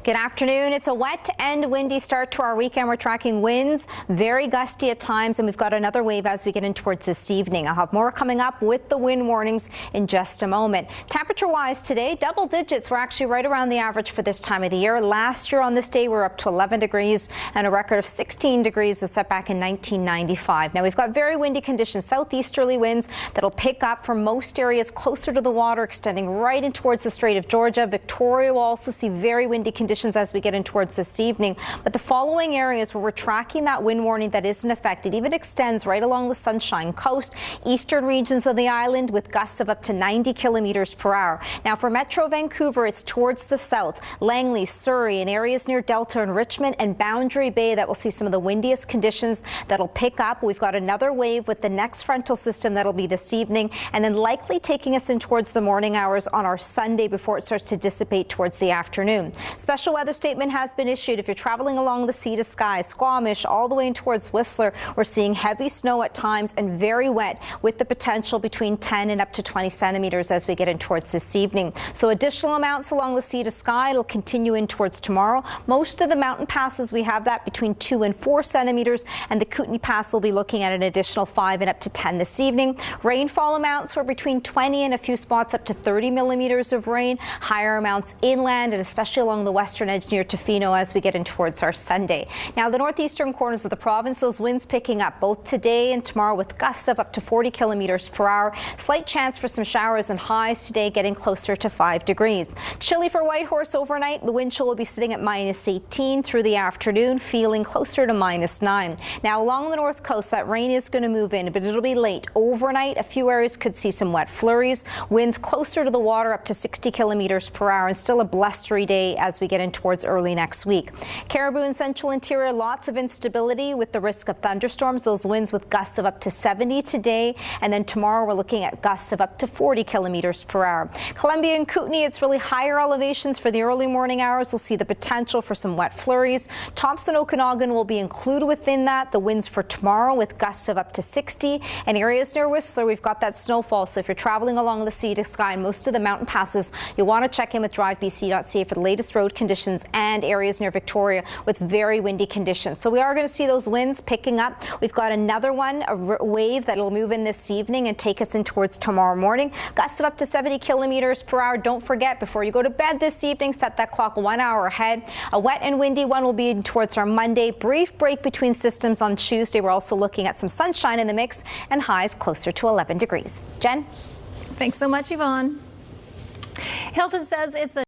Good afternoon. It's a wet and windy start to our weekend. We're tracking winds, very gusty at times, and we've got another wave as we get in towards this evening. I'll have more coming up with the wind warnings in just a moment. Temperature-wise today, double digits. We're actually right around the average for this time of the year. Last year on this day, we were up to 11 degrees, and a record of 16 degrees was set back in 1995. Now, we've got very windy conditions, southeasterly winds that'll pick up from most areas closer to the water, extending right in towards the Strait of Georgia. Victoria will also see very windy conditions as we get in towards this evening. But the following areas where we're tracking that wind warning that isn't affected even extends right along the Sunshine Coast, eastern regions of the island with gusts of up to 90 kilometers per hour. Now for Metro Vancouver, it's towards the south, Langley, Surrey, and areas near Delta and Richmond and Boundary Bay that will see some of the windiest conditions that'll pick up. We've got another wave with the next frontal system that'll be this evening and then likely taking us in towards the morning hours on our Sunday before it starts to dissipate towards the afternoon. Special weather statement has been issued. If you're traveling along the Sea to Sky, Squamish, all the way in towards Whistler, we're seeing heavy snow at times and very wet with the potential between 10 and up to 20 centimeters as we get in towards this evening. So additional amounts along the Sea to Sky. It'll continue in towards tomorrow. Most of the mountain passes, we have that between 2 and 4 centimeters, and the Kootenay Pass will be looking at an additional 5 and up to 10 this evening. Rainfall amounts were between 20 and a few spots up to 30 millimeters of rain. Higher amounts inland and especially along the western edge near Tofino as we get in towards our Sunday. Now the northeastern corners of the province, those winds picking up both today and tomorrow with gusts of up to 40 kilometers per hour. Slight chance for some showers and highs today getting closer to 5 degrees. Chilly for Whitehorse overnight. The wind chill will be sitting at -18 through the afternoon, feeling closer to -9. Now along the north coast, that rain is going to move in, but it'll be late. Overnight, a few areas could see some wet flurries. Winds closer to the water up to 60 kilometers per hour, and still a blustery day as we get in towards early next week. Caribou and central interior, lots of instability with the risk of thunderstorms. Those winds with gusts of up to 70 today, and then tomorrow we're looking at gusts of up to 40 kilometers per hour. Columbia and Kootenay, it's really higher elevations for the early morning hours. We'll see the potential for some wet flurries. Thompson, Okanagan will be included within that. The winds for tomorrow with gusts of up to 60, and areas near Whistler, we've got that snowfall. So if you're traveling along the Sea to Sky and most of the mountain passes, you'll want to check in with drivebc.ca for the latest road conditions and areas near Victoria with very windy conditions. So we are going to see those winds picking up. We've got another one, a wave that will move in this evening and take us in towards tomorrow morning. Gusts of up to 70 kilometers per hour. Don't forget, before you go to bed this evening, set that clock 1 hour ahead. A wet and windy one will be in towards our Monday. Brief break between systems on Tuesday. We're also looking at some sunshine in the mix and highs closer to 11 degrees. Jen? Thanks so much, Yvonne. Hilton says it's a